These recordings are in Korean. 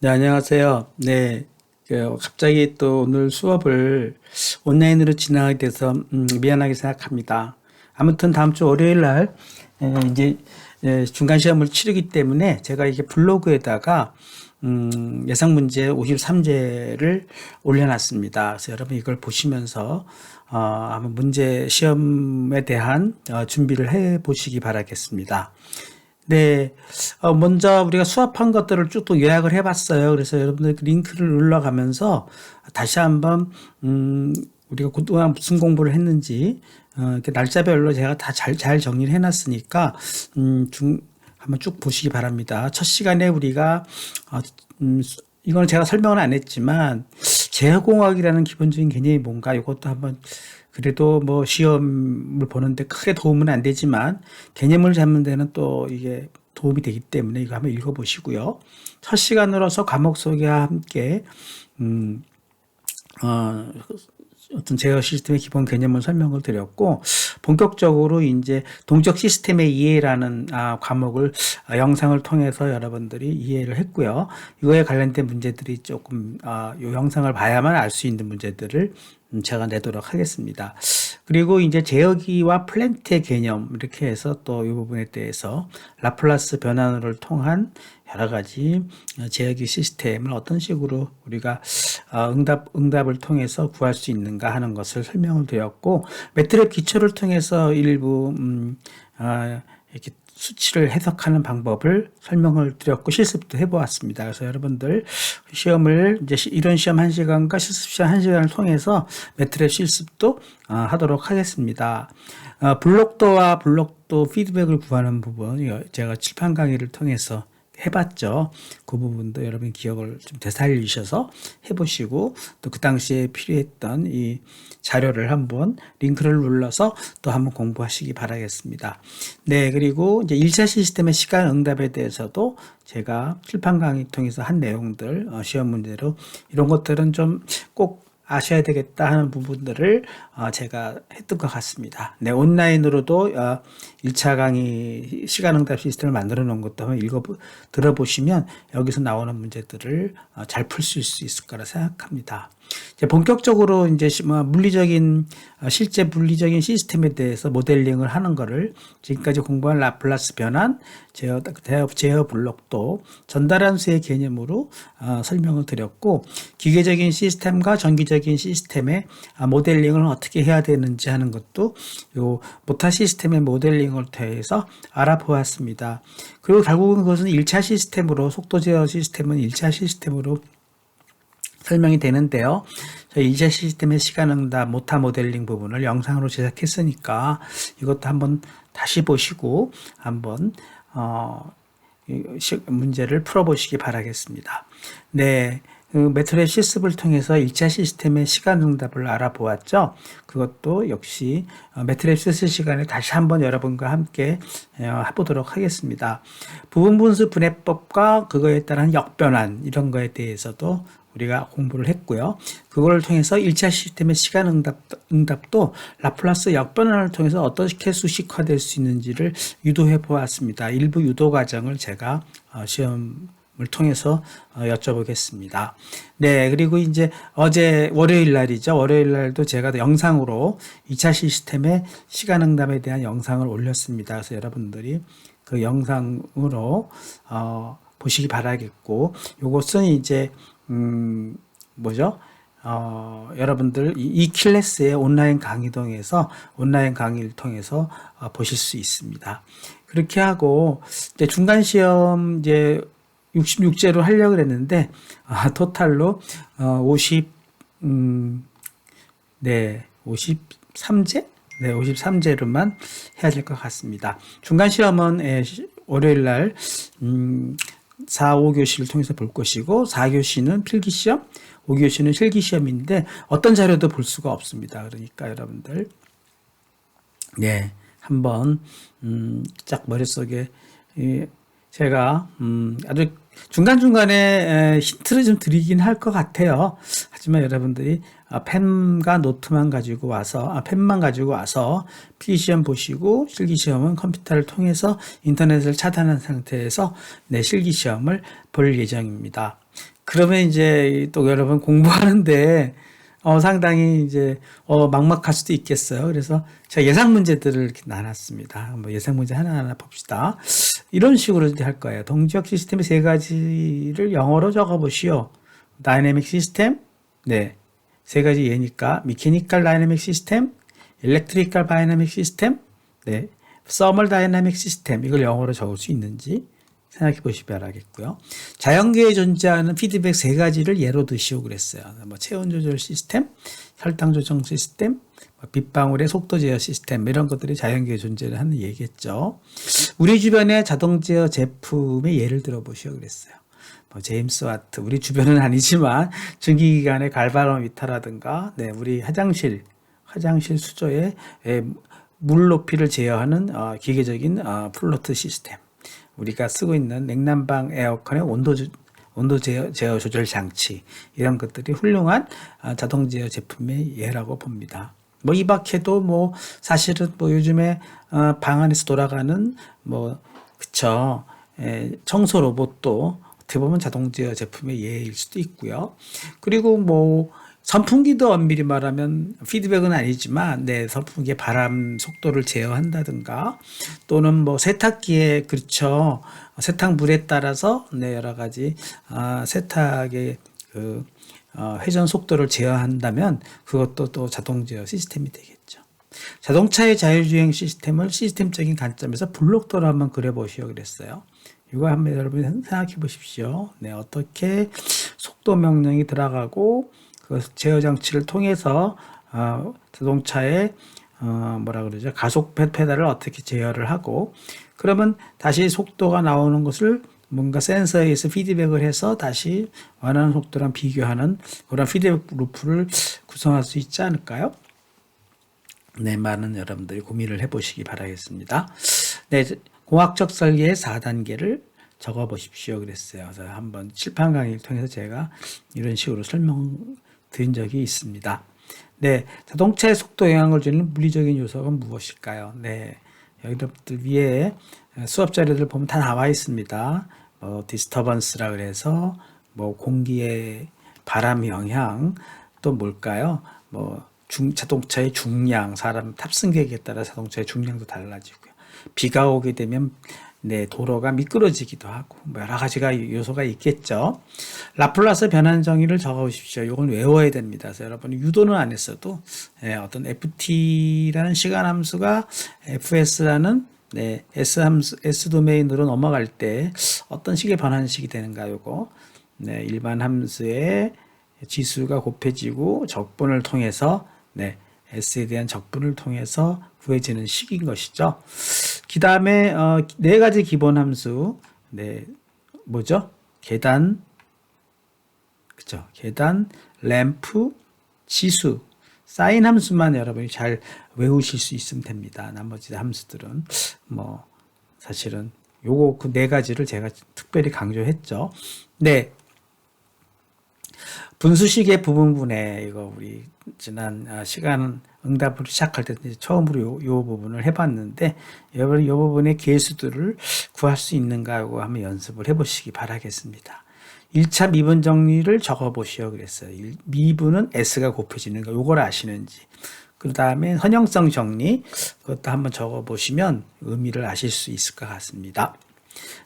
네, 안녕하세요. 네, 갑자기 또 오늘 수업을 온라인으로 진행하게 돼서 미안하게 생각합니다. 아무튼 다음 주 월요일 날 이제 중간 시험을 치르기 때문에 제가 이게 블로그에다가 예상 문제 53제를 올려놨습니다. 그래서 여러분 이걸 보시면서 한번 문제 시험에 대한 준비를 해 보시기 바라겠습니다. 네, 먼저 우리가 수업한 것들을 쭉 또 요약을 해봤어요. 그래서 여러분들 그 링크를 눌러가면서 다시 한번, 우리가 그동안 무슨 공부를 했는지, 이렇게 날짜별로 제가 다 잘 정리를 해놨으니까, 한번 쭉 보시기 바랍니다. 첫 시간에 우리가, 이건 제가 설명을 안 했지만, 제어공학이라는 기본적인 개념이 뭔가 이것도 한번 그래도 뭐 시험을 보는데 크게 도움은 안 되지만 개념을 잡는 데는 또 이게 도움이 되기 때문에 이거 한번 읽어보시고요. 첫 시간으로서 과목 소개와 함께 음, 어, 어떤 제어 시스템의 기본 개념을 설명을 드렸고 본격적으로 이제 동적 시스템의 이해라는 과목을 영상을 통해서 여러분들이 이해를 했고요. 이거에 관련된 문제들이 조금 이 영상을 봐야만 알 수 있는 문제들을 제가 내도록 하겠습니다. 그리고 이제 제어기와 플랜트의 개념 이렇게 해서 또 이 부분에 대해서 라플라스 변환을 통한 여러 가지 제어기 시스템을 어떤 식으로 우리가 응답을 통해서 구할 수 있는가 하는 것을 설명을 드렸고 매트랩 기초를 통해서 일부 이렇게 수치를 해석하는 방법을 설명을 드렸고 실습도 해보았습니다. 그래서 여러분들 시험을 이제 이론 시험 1시간과 실습 시험 1시간을 통해서 매트랩 실습도 하도록 하겠습니다. 블록도와 블록도 피드백을 구하는 부분 제가 칠판 강의를 통해서 해봤죠. 그 부분도 여러분 기억을 좀 되살리셔서 해보시고 또 그 당시에 필요했던 이 자료를 한번 링크를 눌러서 또 한번 공부하시기 바라겠습니다. 네, 그리고 이제 1차 시스템의 시간 응답에 대해서도 제가 칠판 강의 통해서 한 내용들 시험 문제로 이런 것들은 좀 꼭 아셔야 되겠다 하는 부분들을 제가 했던 것 같습니다. 네, 온라인으로도 1차 강의 시간응답 시스템을 만들어 놓은 것도 한번 들어보시면 여기서 나오는 문제들을 잘 풀 수 있을 거라 생각합니다. 이제 본격적으로 이제 물리적인 실제 물리적인 시스템에 대해서 모델링을 하는 거를 지금까지 공부한 라플라스 변환, 제어 블록도 전달함수의 개념으로 설명을 드렸고 기계적인 시스템과 전기적인 시스템의 모델링을 어떻게 해야 되는지 하는 것도 요 모타 시스템의 모델링을 통해서 알아보았습니다. 그리고 결국은 그것은 1차 시스템으로 속도 제어 시스템은 1차 시스템으로 설명이 되는데요. 저희 2차 시스템의 시간응답 모타 모델링 부분을 영상으로 제작했으니까 이것도 한번 다시 보시고 한번 문제를 풀어보시기 바라겠습니다. 네. 매트랩 실습을 통해서 1차 시스템의 시간응답을 알아보았죠. 그것도 역시 매트랩 실습 시간에 다시 한번 여러분과 함께 해보도록 하겠습니다. 부분분수 분해법과 그거에 따른 역변환 이런 거에 대해서도 우리가 공부를 했고요. 그걸 통해서 1차 시스템의 시간 응답도 라플라스 역변환을 통해서 어떻게 수식화될 수 있는지를 유도해 보았습니다. 일부 유도 과정을 제가 시험을 통해서 여쭤보겠습니다. 네, 그리고 이제 어제 월요일 날이죠. 월요일 날도 제가 영상으로 2차 시스템의 시간 응답에 대한 영상을 올렸습니다. 그래서 여러분들이 그 영상으로 보시기 바라겠고, 요것은 이제 뭐죠? 여러분들 이 클래스의 온라인 강의동에서 온라인 강의를 통해서 보실 수 있습니다. 그렇게 하고 이제 중간 시험 이제 66제로 하려고 했는데 토탈로 53제? 네, 53제로만 해야 될 것 같습니다. 중간 시험은 월요일 날 4, 5교시를 통해서 볼 것이고 4교시는 필기시험, 5교시는 실기시험인데 어떤 자료도 볼 수가 없습니다. 그러니까 여러분들 네, 한번 딱 머릿속에 제가 아주 중간중간에 힌트를 좀 드리긴 할 것 같아요. 하지만 여러분들이 펜과 노트만 가지고 와서, 펜만 가지고 와서 필기시험 보시고 실기시험은 컴퓨터를 통해서 인터넷을 차단한 상태에서 네, 실기시험을 볼 예정입니다. 그러면 이제 또 여러분 공부하는데 상당히 이제 막막할 수도 있겠어요. 그래서 제가 예상 문제들을 이렇게 나눴습니다. 뭐 예상 문제 하나하나 봅시다. 이런 식으로 할 거예요. 동지역 시스템의 세 가지를 영어로 적어보시오. 다이내믹 시스템, 네, 세 가지 예니까 미케니컬 다이내믹 시스템, 일렉트리컬 다이내믹 시스템, 네, 서멀 다이내믹 시스템 이걸 영어로 적을 수 있는지 생각해 보시기 바라겠고요. 자연계에 존재하는 피드백 세 가지를 예로 드시오 그랬어요. 뭐 체온 조절 시스템, 혈당 조정 시스템, 빗방울의 속도 제어 시스템 이런 것들이 자연계에 존재를 하는 얘기겠죠. 우리 주변의 자동 제어 제품의 예를 들어 보시오 그랬어요. 뭐 제임스 와트, 우리 주변은 아니지만 증기기관의 갈바로미터라든가, 네, 우리 화장실 수조의 물 높이를 제어하는 기계적인 플로트 시스템. 우리가 쓰고 있는 냉난방 에어컨의 온도 제어 조절 장치 이런 것들이 훌륭한 자동 제어 제품의 예라고 봅니다. 뭐 이 밖에도 뭐 사실은 뭐 요즘에 방 안에서 돌아가는 뭐 그쵸 청소 로봇도 어떻게 보면 자동 제어 제품의 예일 수도 있고요. 그리고 뭐 선풍기도 엄밀히 말하면 피드백은 아니지만 네, 선풍기의 바람 속도를 제어한다든가 또는 뭐 세탁기에 그렇죠. 세탁물에 따라서 네, 여러 가지 세탁의 그 회전 속도를 제어한다면 그것도 또 자동 제어 시스템이 되겠죠. 자동차의 자율주행 시스템을 시스템적인 관점에서 블록도로 한번 그려보시오 그랬어요. 이거 한번 여러분 생각해 보십시오. 네, 어떻게 속도 명령이 들어가고 그 제어 장치를 통해서 자동차의 뭐라 그러죠? 가속 페달을 어떻게 제어를 하고 그러면 다시 속도가 나오는 것을 뭔가 센서에 의해서 피드백을 해서 다시 원하는 속도랑 비교하는 그런 피드백 루프를 구성할 수 있지 않을까요? 네, 많은 여러분들이 고민을 해보시기 바라겠습니다. 네, 공학적 설계의 4단계를 적어 보십시오 그랬어요. 그래서 한번 칠판 강의를 통해서 제가 이런 식으로 설명드린 적이 있습니다. 네, 자동차의 속도 영향을 주는 물리적인 요소가 무엇일까요? 네, 여러분들 위에 수업 자료들 보면 다 나와 있습니다. 디스터번스라 그래서 뭐 공기의 바람 영향 또 뭘까요? 자동차의 중량, 사람 탑승객에 따라 자동차의 중량도 달라지고요. 비가 오게 되면 네, 도로가 미끄러지기도 하고 여러 가지가 요소가 있겠죠. 라플라스 변환 정의를 적어 보십시오. 이건 외워야 됩니다. 그래서 여러분이 유도는 안 했어도 어떤 ft라는 시간 함수가 fs라는 네, S 도메인으로 넘어갈 때 어떤 식의 변환식이 되는가 요거 네, 일반 함수의 지수가 곱해지고 적분을 통해서 네, S에 대한 적분을 통해서 구해지는 식인 것이죠. 그 다음에 네 가지 기본 함수 네, 뭐죠? 계단 그죠? 계단, 램프, 지수 사인 함수만 여러분이 잘 외우실 수 있으면 됩니다. 나머지 함수들은 뭐 사실은 요거 그 네 가지를 제가 특별히 강조했죠. 네. 분수식의 부분분해 이거 우리 지난 시간 응답을 시작할 때 처음으로 요 부분을 해봤는데 여러분 요 부분의 계수들을 구할 수 있는가 하고 한번 연습을 해보시기 바라겠습니다. 1차 미분 정리를 적어보시오 그랬어요. 미분은 S가 곱해지는 거 요걸 아시는지 그 다음에 선형성 정리 그것도 한번 적어보시면 의미를 아실 수 있을 것 같습니다.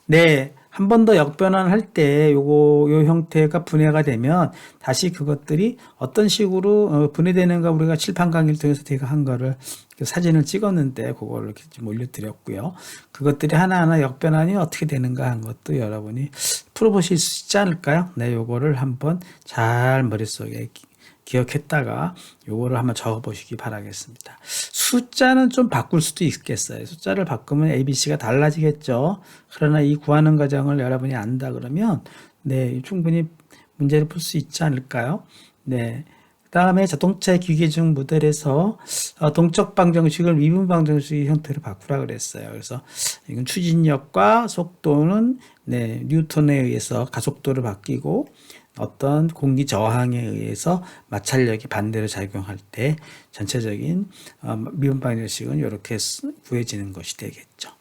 네, 한 번 더 역변환할 때 요 형태가 분해가 되면 다시 그것들이 어떤 식으로 분해되는가 우리가 칠판 강의를 통해서 제가 한 거를 사진을 찍었는데 그거를 이렇게 좀 올려드렸고요. 그것들이 하나하나 역변환이 어떻게 되는가 한 것도 여러분이 풀어보실 수 있지 않을까요? 네, 요거를 한번 잘 머릿속에 기억했다가 요거를 한번 적어보시기 바라겠습니다. 숫자는 좀 바꿀 수도 있겠어요. 숫자를 바꾸면 ABC가 달라지겠죠. 그러나 이 구하는 과정을 여러분이 안다 그러면 네, 충분히 문제를 풀 수 있지 않을까요? 네. 다음에 자동차의 기계 중 모델에서 동적 방정식을 미분 방정식 형태로 바꾸라 그랬어요. 그래서 이건 추진력과 속도는 네, 뉴턴에 의해서 가속도를 바뀌고 어떤 공기 저항에 의해서 마찰력이 반대로 작용할 때 전체적인 미분 방정식은 이렇게 구해지는 것이 되겠죠.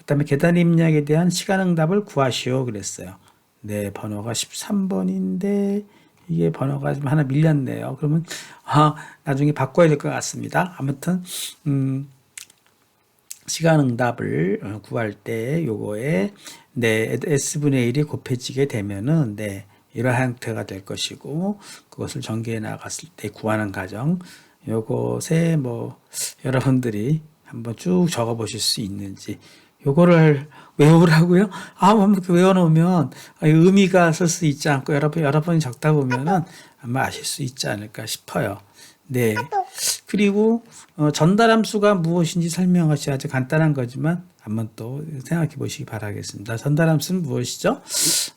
그다음에 계단 입력에 대한 시간 응답을 구하시오 그랬어요. 네, 번호가 13번인데 이게 번호가 좀 하나 밀렸네요. 그러면 나중에 바꿔야 될 것 같습니다. 아무튼 시간 응답을 구할 때 요거에 네, s분의 1이 곱해지게 되면은 네, 이러한 형태가 될 것이고 그것을 전개해 나갔을 때 구하는 과정 요것에 뭐 여러분들이 한번 쭉 적어 보실 수 있는지 요거를 외우라고요? 이렇게 외워놓으면 의미가 쓸 수 있지 않고 여러 번 적다 보면은 아마 아실 수 있지 않을까 싶어요. 네. 그리고 전달함수가 무엇인지 설명하시 아주 간단한 거지만 한번 또 생각해 보시기 바라겠습니다. 전달함수는 무엇이죠?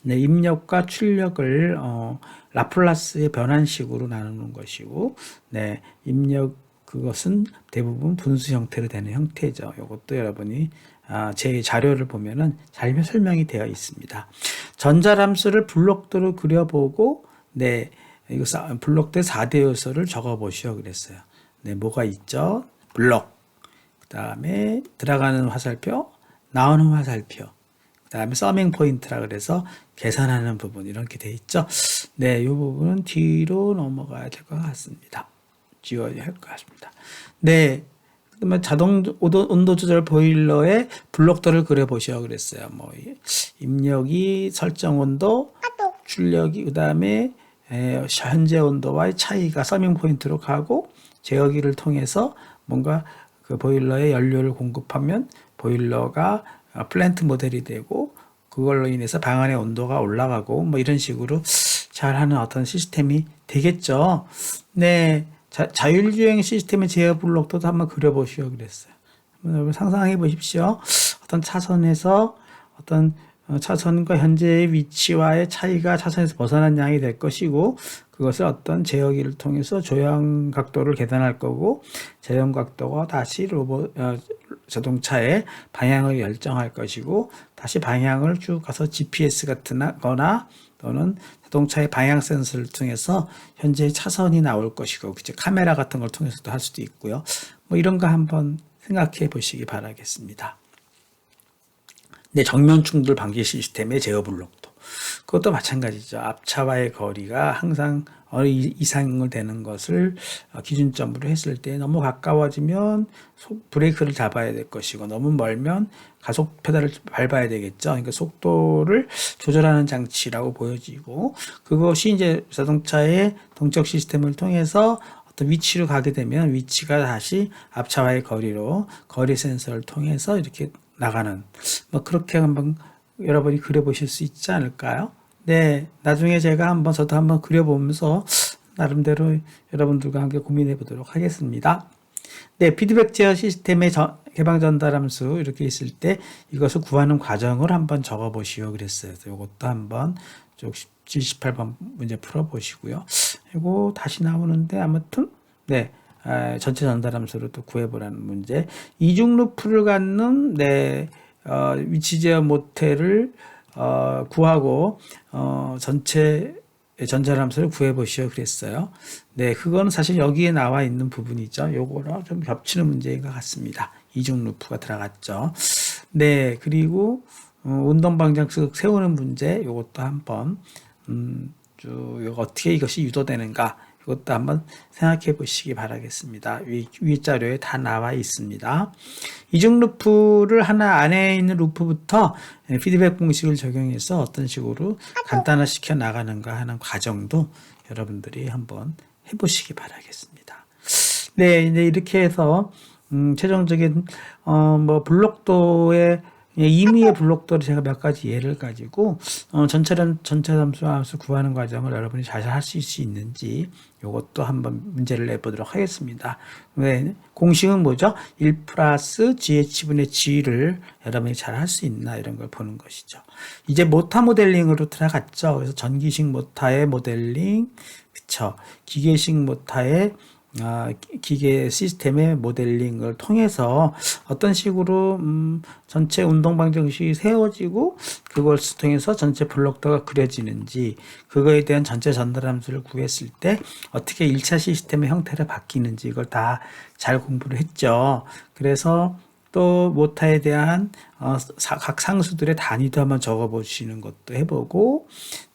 네, 입력과 출력을 라플라스의 변환식으로 나누는 것이고, 네, 입력 그것은 대부분 분수 형태로 되는 형태죠. 이것도 여러분이 제 자료를 보면은 잘 설명이 되어 있습니다. 전자함수를 블록도로 그려보고, 네, 이거 블록대 4대 요소를 적어 보시오 그랬어요. 네, 뭐가 있죠? 블록, 그 다음에 들어가는 화살표, 나오는 화살표, 그 다음에 서밍 포인트라 그래서 계산하는 부분 이렇게 돼 있죠. 네, 이 부분은 뒤로 넘어가야 될 것 같습니다. 지워야 할 것 같습니다. 네, 그러면 자동 온도 조절 보일러의 블록도를 그려 보시오 그랬어요. 뭐 입력이 설정 온도, 출력이 그 다음에 현재 온도와의 차이가 서밍 포인트로 가고 제어기를 통해서 뭔가 그 보일러에 연료를 공급하면 보일러가 플랜트 모델이 되고 그걸로 인해서 방 안의 온도가 올라가고 뭐 이런 식으로 잘하는 어떤 시스템이 되겠죠. 네, 자율주행 시스템의 제어 블록도 한번 그려보시오 그랬어요. 여러분 상상해 보십시오. 어떤 차선에서 어떤 차선과 현재의 위치와의 차이가 차선에서 벗어난 양이 될 것이고 그것을 어떤 제어기를 통해서 조향 각도를 계산할 거고 제형 각도가 다시 자동차의 방향을 결정할 것이고 다시 방향을 쭉 가서 GPS 같은 거나 또는 자동차의 방향 센서를 통해서 현재의 차선이 나올 것이고 그치? 카메라 같은 걸 통해서도 할 수도 있고요. 뭐 이런 거 한번 생각해 보시기 바라겠습니다. 네, 정면 충돌 방지 시스템의 제어 블록도 그것도 마찬가지죠. 앞차와의 거리가 항상 어느 이상을 되는 것을 기준점으로 했을 때 너무 가까워지면 브레이크를 잡아야 될 것이고 너무 멀면 가속 페달을 밟아야 되겠죠. 그러니까 속도를 조절하는 장치라고 보여지고 그것이 이제 자동차의 동적 시스템을 통해서 어떤 위치로 가게 되면 위치가 다시 앞차와의 거리로 거리 센서를 통해서 이렇게 나가는 뭐 그렇게 한번 여러분이 그려보실 수 있지 않을까요? 네, 나중에 제가 저도 한번 그려보면서 나름대로 여러분들과 함께 고민해 보도록 하겠습니다. 네, 피드백 제어 시스템의 개방 전달함수 이렇게 있을 때 이것을 구하는 과정을 한번 적어 보시오 그랬어요. 이것도 한번 쭉 78번 문제 풀어 보시고요. 그리고 다시 나오는데 아무튼 네. 전체 전달함수로 또 구해보라는 문제. 이중 루프를 갖는 위치 제어 모텔을 구하고 전체 전달함수를 구해보시오 그랬어요. 네, 그거는 사실 여기에 나와 있는 부분이죠. 요거랑 좀 겹치는 문제인 것 같습니다. 이중 루프가 들어갔죠. 네, 그리고 운동 방정식 세우는 문제 요것도 한번 쭉 어떻게 이것이 유도되는가 이것도 한번 생각해 보시기 바라겠습니다. 위 자료에 다 나와 있습니다. 이중 루프를 하나 안에 있는 루프부터 피드백 공식을 적용해서 어떤 식으로 간단화시켜 나가는가 하는 과정도 여러분들이 한번 해보시기 바라겠습니다. 네, 이제 이렇게 해서 최종적인 블록도의 임의의 블록들을 제가 몇 가지 예를 가지고 전체 함수 구하는 과정을 여러분이 잘 할 수 있는지 이것도 한번 문제를 내보도록 하겠습니다. 왜 공식은 뭐죠? 1 플러스 GH분의 G를 여러분이 잘 할 수 있나 이런 걸 보는 것이죠. 이제 모타 모델링으로 들어갔죠. 그래서 전기식 모타의 모델링, 그쵸? 기계식 모타의 기계 시스템의 모델링을 통해서 어떤 식으로 전체 운동 방정식이 세워지고 그걸 통해서 전체 블록도가 그려지는지, 그거에 대한 전체 전달 함수를 구했을 때 어떻게 1차 시스템의 형태를 바뀌는지 이걸 다 잘 공부를 했죠. 그래서 또 모타에 대한 각 상수들의 단위도 한번 적어 보시는 것도 해보고,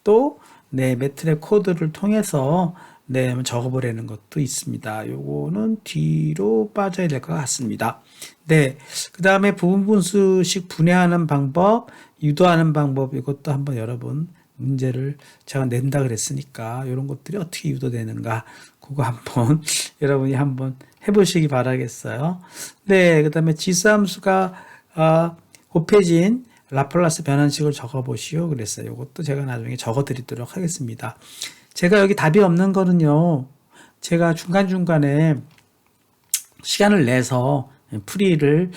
또 매트랩 코드를 통해서 한번 적어보려는 것도 있습니다. 요거는 뒤로 빠져야 될 것 같습니다. 그 다음에 부분분수식 분해하는 방법, 유도하는 방법, 이것도 한번 여러분 문제를 제가 낸다 그랬으니까 이런 것들이 어떻게 유도되는가 그거 한번 여러분이 한번 해보시기 바라겠어요. 그 다음에 지수함수가 곱해진 라플라스 변환식을 적어보시오 그랬어요. 이것도 제가 나중에 적어드리도록 하겠습니다. 제가 여기 답이 없는 거는요, 제가 중간중간에 시간을 내서 풀이를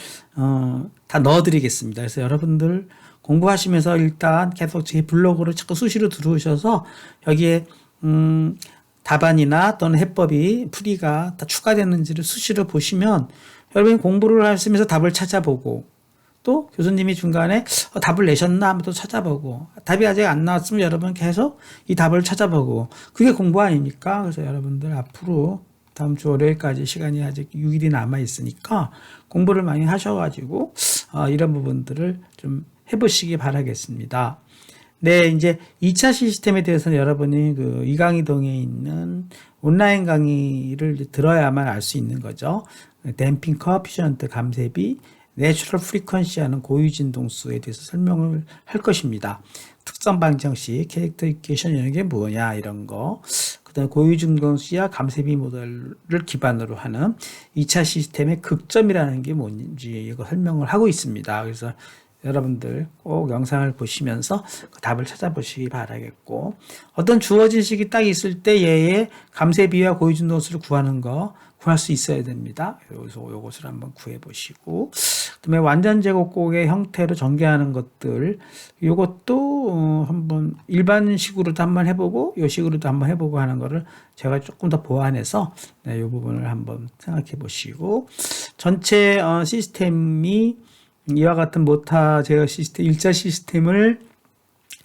다 넣어드리겠습니다. 그래서 여러분들 공부하시면서 일단 계속 제 블로그를 자꾸 수시로 들어오셔서 여기에 답안이나 또는 해법이 풀이가 다 추가되는지를 수시로 보시면 여러분이 공부를 하시면서 답을 찾아보고, 또 교수님이 중간에 답을 내셨나 한번 또 찾아보고, 답이 아직 안 나왔으면 여러분 계속 이 답을 찾아보고, 그게 공부 아닙니까? 그래서 여러분들 앞으로 다음 주 월요일까지 시간이 아직 6일이 남아 있으니까 공부를 많이 하셔가지고 이런 부분들을 좀 해보시기 바라겠습니다. 이제 2차 시스템에 대해서는 여러분이 그 이강이동에 있는 온라인 강의를 들어야만 알 수 있는 거죠. 댐핑 코에피션트 감쇄비, 내추럴 프리퀀시 하는 고유진동수에 대해서 설명을 할 것입니다. 특성 방정식, 캐릭터리케이션 이런 게 뭐냐 이런 거, 그 다음에 고유진동수와 감쇄비 모델을 기반으로 하는 2차 시스템의 극점이라는 게 뭔지 이거 설명을 하고 있습니다. 그래서 여러분들 꼭 영상을 보시면서 그 답을 찾아보시기 바라겠고, 어떤 주어진 식이 딱 있을 때 얘의 감쇄비와 고유진동수를 구할 수 있어야 됩니다. 여기서 요것을 한번 구해 보시고, 그다음에 완전 제곱곡의 형태로 전개하는 것들, 요것도 한번 일반식으로도 한번 해보고 요 식으로도 한번 해보고 하는 거를 제가 조금 더 보완해서 이 부분을 한번 생각해 보시고, 전체 시스템이 이와 같은 모타 제어 시스템 1차 시스템을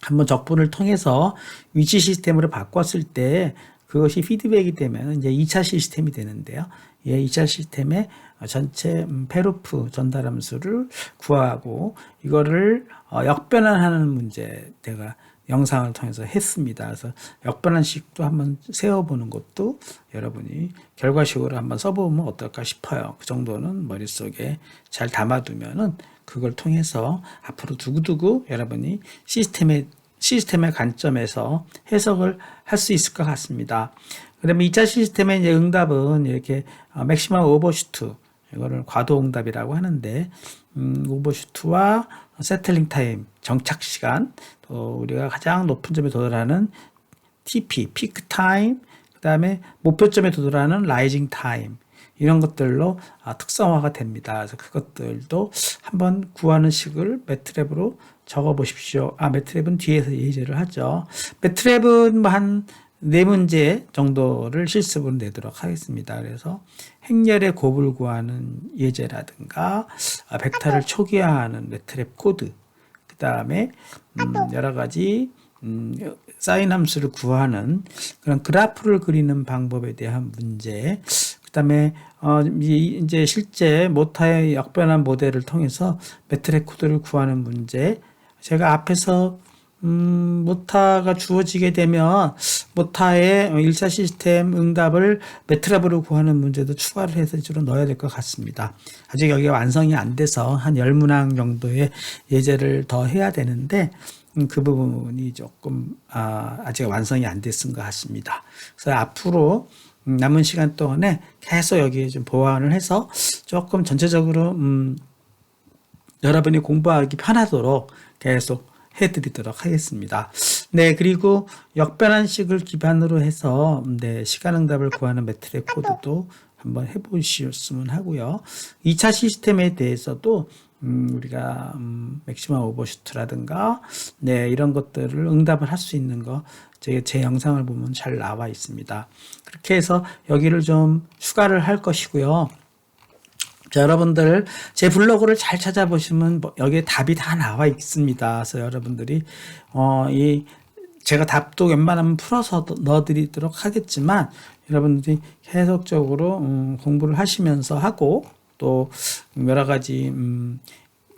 한번 적분을 통해서 위치 시스템으로 바꿨을 때 그것이 피드백이 되면 이제 2차 시스템이 되는데요. 2차 시스템의 전체 페루프 전달함수를 구하고 이거를 역변환하는 문제 제가 영상을 통해서 했습니다. 그래서 역변환식도 한번 세워보는 것도 여러분이 결과식으로 한번 써보면 어떨까 싶어요. 그 정도는 머릿속에 잘 담아두면은 그걸 통해서 앞으로 두고두고 여러분이 시스템의 관점에서 해석을 할 수 있을 것 같습니다. 그다음에 2차 시스템의 이제 응답은 이렇게 맥시멈 오버슈트, 이거를 과도 응답이라고 하는데, 오버슈트와 세틀링 타임, 정착 시간, 또 우리가 가장 높은 점에 도달하는 TP, 피크 타임, 그다음에 목표점에 도달하는 라이징 타임, 이런 것들로 특성화가 됩니다. 그래서 그것들도 한번 구하는 식을 매트랩으로 적어 보십시오. 매트랩은 뒤에서 예제를 하죠. 매트랩은 뭐 한 4문제 정도를 실습으로 내도록 하겠습니다. 그래서 행렬의 곱을 구하는 예제라든가 벡터를 초기화하는 매트랩 코드, 그 다음에 여러 가지 사인 함수를 구하는 그런 그래프를 그리는 방법에 대한 문제, 그 다음에 이제 실제 모타의 역변환 모델을 통해서 매트랩 코드를 구하는 문제, 제가 앞에서 모타가 주어지게 되면 모타의 1차 시스템 응답을 매트랩으로 구하는 문제도 추가를 해서 이쪽으로 넣어야 될 것 같습니다. 아직 여기가 완성이 안 돼서 한 10문항 정도의 예제를 더 해야 되는데 그 부분이 조금 아직 완성이 안 됐은 것 같습니다. 그래서 앞으로 남은 시간 동안에 계속 여기에 좀 보완을 해서 조금 전체적으로 여러분이 공부하기 편하도록 계속 해드리도록 하겠습니다. 네, 그리고 역변환식을 기반으로 해서 시간응답을 구하는 매트랩 코드도 한번 해보셨으면 하고요. 2차 시스템에 대해서도 우리가 맥시멈 오버슈트라든가 이런 것들을 응답을 할 수 있는 거 제 영상을 보면 잘 나와 있습니다. 그렇게 해서 여기를 좀 추가를 할 것이고요. 자, 여러분들 제 블로그를 잘 찾아보시면 여기에 답이 다 나와 있습니다. 그래서 여러분들이 제가 답도 웬만하면 풀어서 넣어드리도록 하겠지만 여러분들이 계속적으로 공부를 하시면서 하고 또 여러 가지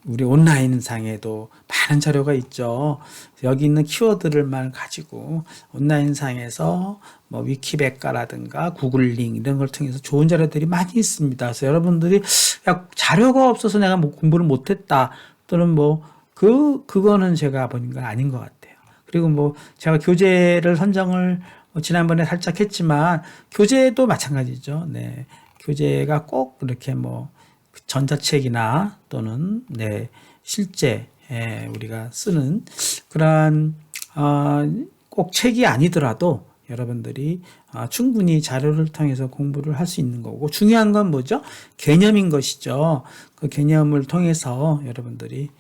우리 온라인 상에도 많은 자료가 있죠. 여기 있는 키워드를만 가지고 온라인 상에서 뭐 위키백과라든가 구글링 이런 걸 통해서 좋은 자료들이 많이 있습니다. 그래서 여러분들이 야, 자료가 없어서 내가 뭐 공부를 못했다 또는 뭐 그거는 제가 보는 건 아닌 것 같아요. 그리고 뭐 제가 교재를 선정을 지난번에 살짝 했지만 교재도 마찬가지죠. 네, 교재가 꼭 이렇게 뭐 전자책이나 또는 실제 우리가 쓰는 그러한 꼭 책이 아니더라도 여러분들이 충분히 자료를 통해서 공부를 할 수 있는 거고 중요한 건 뭐죠? 개념인 것이죠. 그 개념을 통해서 여러분들이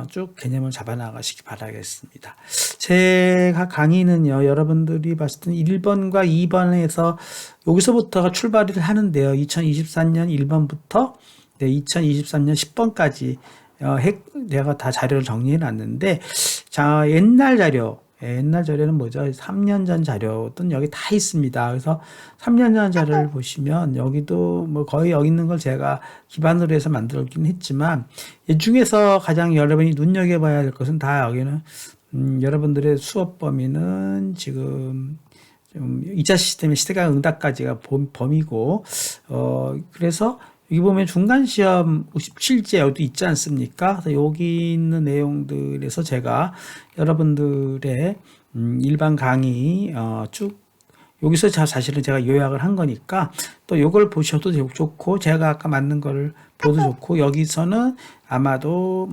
쭉 개념을 잡아나가시기 바라겠습니다. 제가 강의는요, 여러분들이 봤을 때는 1번과 2번에서 여기서부터가 출발을 하는데요. 2024년 1번부터 2023년 10번까지 내가 다 자료를 정리해 놨는데, 자, 옛날 자료는 뭐죠? 3년 전 자료든 여기 다 있습니다. 그래서 3년 전 자료를 보시면 여기도 뭐 거의 여기 있는 걸 제가 기반으로 해서 만들었긴 했지만 이 중에서 가장 여러분이 눈여겨봐야 될 것은 다 여기는 여러분들의 수업 범위는 지금 좀 2차 시스템의 시대각 응답까지가 범위고 그래서 여기 보면 중간시험 57제 여기 있지 않습니까? 그래서 여기 있는 내용들에서 제가 여러분들의 일반 강의 쭉 여기서 사실은 제가 요약을 한 거니까 또 이걸 보셔도 좋고 제가 아까 만든 거를 보도 좋고 여기서는 아마도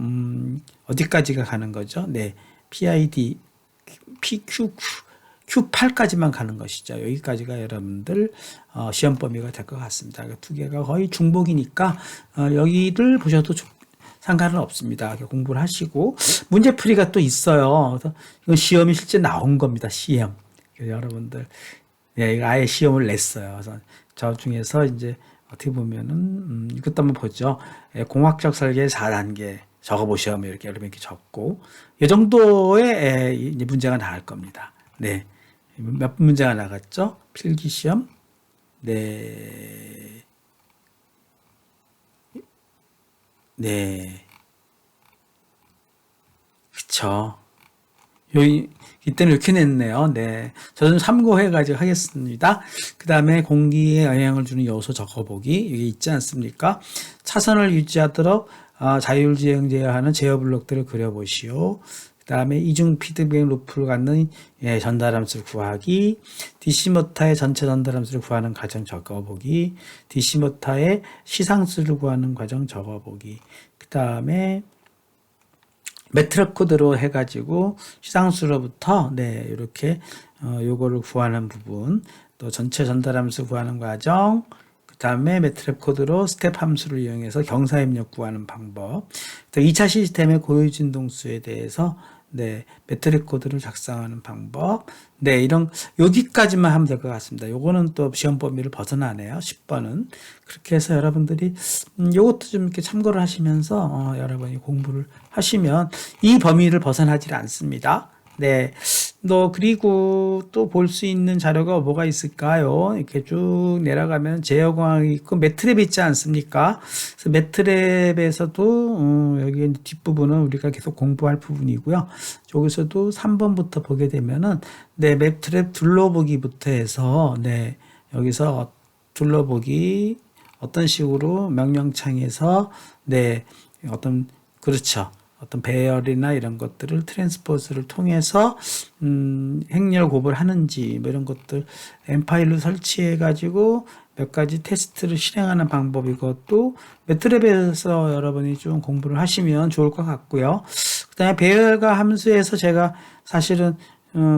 어디까지가 가는 거죠? 네, PID, Q8까지만 가는 것이죠. 여기까지가 여러분들 시험 범위가 될 것 같습니다. 두 개가 거의 중복이니까 여기를 보셔도 상관은 없습니다. 공부를 하시고 문제풀이가 또 있어요. 그래서 이건 시험이 실제 나온 겁니다. 시험. 여러분들 이거 아예 시험을 냈어요. 그래서 저 중에서 이제 어떻게 보면은 이것도 한번 보죠. 공학적 설계 4단계 적어보시면 이렇게 여러분 이렇게 적고 이 정도의 이제 문제가 나올 겁니다. 네. 몇 문제가 나갔죠? 필기시험. 네. 그쵸. 이때는 이렇게 냈네요. 네. 저는 참고해가지고 하겠습니다. 그 다음에 공기에 영향을 주는 요소 적어보기. 이게 있지 않습니까? 차선을 유지하도록 자율주행 제어하는 제어 블록들을 그려보시오. 그 다음에 이중 피드백 루프를 갖는 전달함수를 구하기, DC 모터의 전체 전달함수를 구하는 과정 적어보기, DC 모터의 시상수를 구하는 과정 적어보기, 그 다음에 매트랩 코드로 해가지고 시상수로부터 이렇게 요거를 구하는 부분, 또 전체 전달함수 구하는 과정, 그 다음에 매트랩 코드로 스텝 함수를 이용해서 경사 입력 구하는 방법, 또 2차 시스템의 고유 진동수에 대해서 매트랩 코드를 작성하는 방법, 이런 여기까지만 하면 될 것 같습니다. 요거는 또 시험 범위를 벗어나네요. 10번은 그렇게 해서 여러분들이 요것도 좀 이렇게 참고를 하시면서 여러분이 공부를 하시면 이 범위를 벗어나질 않습니다. 그리고 또 볼 수 있는 자료가 뭐가 있을까요? 이렇게 쭉 내려가면 제어공학이 있고 매트랩 있지 않습니까? 그래서 매트랩에서도 여기 뒷부분은 우리가 계속 공부할 부분이고요. 여기서도 3번부터 보게 되면은 매트랩 둘러보기부터 해서 여기서 둘러보기 어떤 식으로 명령창에서 그렇죠. 어떤 배열이나 이런 것들을 트랜스포즈를 통해서 행렬 곱을 하는지 뭐 이런 것들 엠파일로 설치해 가지고 몇 가지 테스트를 실행하는 방법 이것도 매트랩에서 여러분이 좀 공부를 하시면 좋을 것 같고요. 그다음에 배열과 함수에서 제가 사실은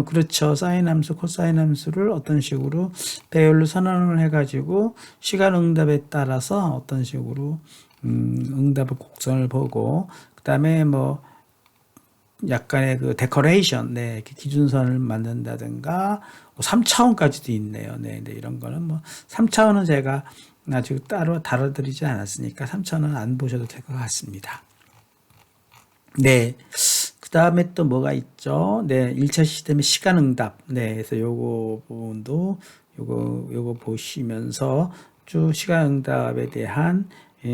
그렇죠. 사인 함수, 코사인 함수를 어떤 식으로 배열로 선언을 해가지고 시간 응답에 따라서 어떤 식으로 응답의 곡선을 보고 그다음에 뭐 약간의 그 데코레이션, 네, 이렇게 기준선을 만든다든가, 3차원까지도 있네요. 네, 네, 이런 거는 뭐, 3차원은 제가 아직 따로 다뤄드리지 않았으니까 3차원은 안 보셔도 될 것 같습니다. 네. 그 다음에 또 뭐가 있죠? 네, 1차 시스템의 시간 응답. 네, 그래서 요거 부분도, 요거 보시면서 쭉 시간 응답에 대한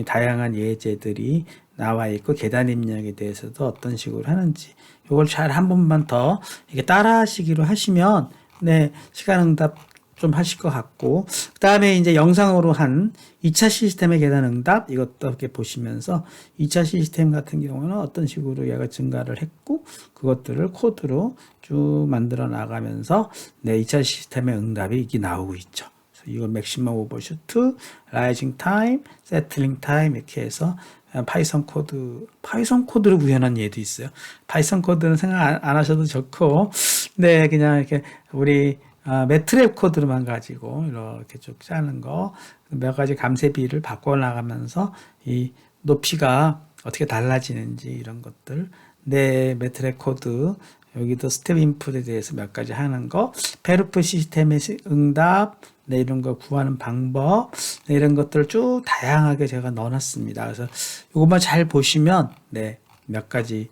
다양한 예제들이 나와 있고 계단 입력에 대해서도 어떤 식으로 하는지 이걸 잘 한 번만 더 이렇게 따라 하시기로 하시면 네 시간 응답 좀 하실 것 같고 그 다음에 이제 영상으로 한 2차 시스템의 계단 응답 이것도 이렇게 보시면서 2차 시스템 같은 경우는 어떤 식으로 얘가 증가를 했고 그것들을 코드로 쭉 만들어 나가면서 네 2차 시스템의 응답이 이게 나오고 있죠. 이걸 맥시멈 오버슈트, 라이징 타임, 세틀링 타임 이렇게 해서 파이썬 코드를 구현한 예도 있어요. 파이썬 코드는 생각 안 하셔도 좋고, 네, 그냥 이렇게 우리 매트랩 코드로만 가지고 이렇게 쭉 짜는 거, 몇 가지 감쇄비를 바꿔 나가면서 이 높이가 어떻게 달라지는지 이런 것들, 네, 매트랩 코드, 여기도 스텝 인풋에 대해서 몇 가지 하는 거, 페르프 시스템의 응답, 네, 이런 거 구하는 방법, 네, 이런 것들을 쭉 다양하게 제가 넣어놨습니다. 그래서 이것만 잘 보시면, 네, 몇 가지,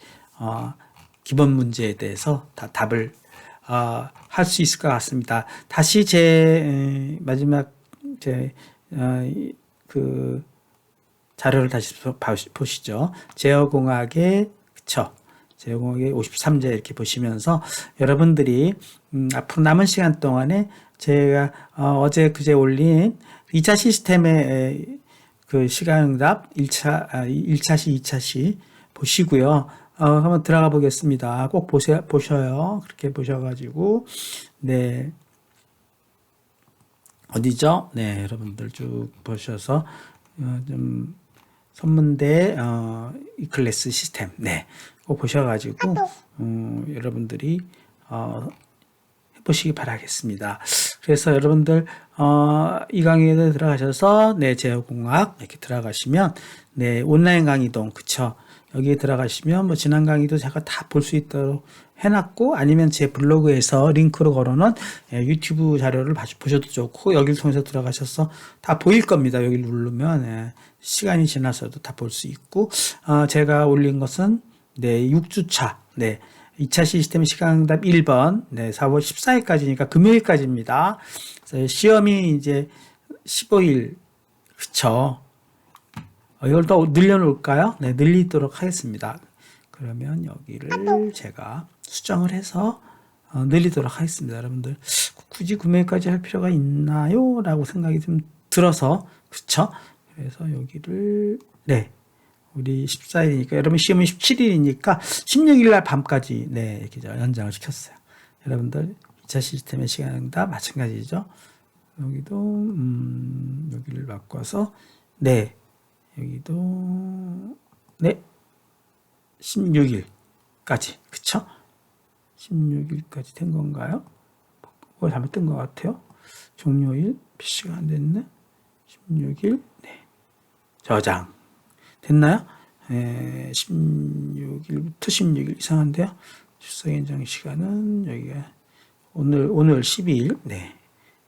기본 문제에 대해서 다 답을, 할 수 있을 것 같습니다. 다시 마지막, 그, 자료를 다시 보시죠. 제어공학의, 그쵸. 제어공학의 53제 이렇게 보시면서 여러분들이, 앞으로 남은 시간 동안에 제가 어제 그제 올린 2차 시스템의 그 시간응답 1차시 2차시 보시고요. 한번 들어가 보겠습니다. 꼭 보셔요. 그렇게 보셔가지고 네 어디죠? 네 여러분들 쭉 보셔서 좀 선문대 이클래스 시스템 꼭 보셔가지고 여러분들이 해보시기 바라겠습니다. 그래서 여러분들 이 강의에 들어가셔서 네 제어공학 이렇게 들어가시면 네 온라인 강의동 그쵸 여기에 들어가시면 뭐 지난 강의도 제가 다 볼 수 있도록 해놨고 아니면 제 블로그에서 링크로 걸어놓은 유튜브 자료를 보셔도 좋고 여기를 통해서 들어가셔서 다 보일 겁니다. 여기를 누르면 시간이 지나서도 다 볼 수 있고 제가 올린 것은 네 6주차 네 2차 시스템 시간응답 1번, 네, 4월 14일까지니까 금요일까지입니다. 시험이 이제 15일, 그쵸. 이걸 더 늘려놓을까요? 네, 늘리도록 하겠습니다. 그러면 여기를 제가 수정을 해서 늘리도록 하겠습니다. 여러분들, 굳이 금요일까지 할 필요가 있나요? 라고 생각이 좀 들어서, 그쵸. 그래서 여기를, 네. 우리 14일이니까 여러분 시험이 17일이니까 16일 날 밤까지 네 이렇게 연장을 시켰어요. 여러분들 2차 시스템의 시간은 다 마찬가지죠. 여기도 여기를 바꿔서 네 여기도 네 16일까지 그쵸? 16일까지 된 건가요? 뭐가 잘못된 것 같아요. 종료일 PC가 안 됐네. 16일 네 저장 됐나요? 16일부터 16일 이상한데요. 출석 인정 시간은 여기가 오늘 12일 네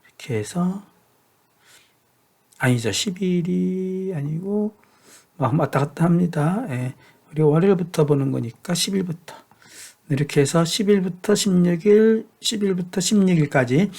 이렇게 해서 아니죠 12일이 아니고 왔다 갔다 합니다. 우리 월요일부터 보는 거니까 10일부터 이렇게 해서 10일부터 16일 10일부터 16일까지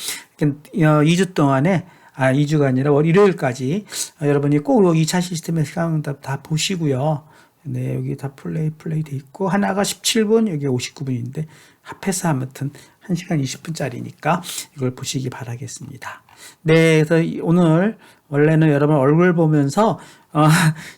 2주 동안에 2주가 아니라 일요일까지 여러분이 꼭 2차 시스템의 시간응답 다 보시고요. 네, 여기 다 플레이 돼 있고 하나가 17분, 여기 59분인데 합해서 아무튼 1시간 20분짜리니까 이걸 보시기 바라겠습니다. 네, 그래서 오늘 원래는 여러분 얼굴 보면서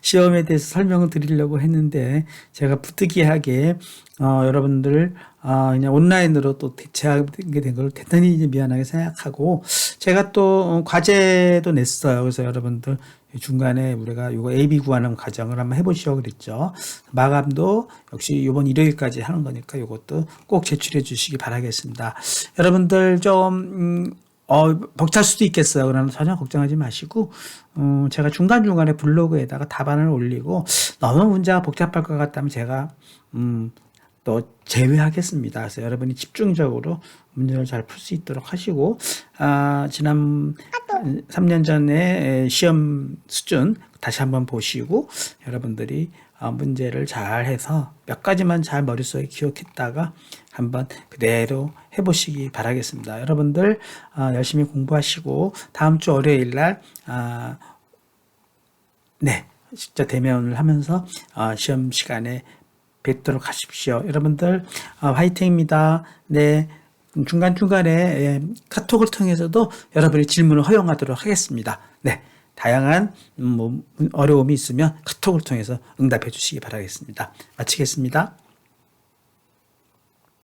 시험에 대해서 설명을 드리려고 했는데 제가 부득이하게 여러분들 그냥 온라인으로 또 대체하게 된 걸 대단히 이제 미안하게 생각하고, 제가 또 과제도 냈어요. 그래서 여러분들 중간에 우리가 이거 AB 구하는 과정을 한번 해보시라고 그랬죠. 마감도 역시 이번 일요일까지 하는 거니까 이것도 꼭 제출해 주시기 바라겠습니다. 여러분들 좀 벅찰 수도 있겠어요. 그러나 전혀 걱정하지 마시고, 제가 중간중간에 블로그에다가 답안을 올리고, 너무 문제가 복잡할 것 같다면 제가, 또 제외하겠습니다. 그래서 여러분이 집중적으로 문제를 잘 풀 수 있도록 하시고, 지난 3년 전에 시험 수준 다시 한번 보시고, 여러분들이 문제를 잘 해서 몇 가지만 잘 머릿속에 기억했다가 한번 그대로 해보시기 바라겠습니다. 여러분들 열심히 공부하시고 다음 주 월요일 날 네, 진짜 대면을 하면서 시험 시간에 뵙도록 하십시오. 여러분들 화이팅입니다. 네, 중간중간에 카톡을 통해서도 여러분의 질문을 허용하도록 하겠습니다. 네, 다양한 어려움이 있으면 카톡을 통해서 응답해 주시기 바라겠습니다. 마치겠습니다.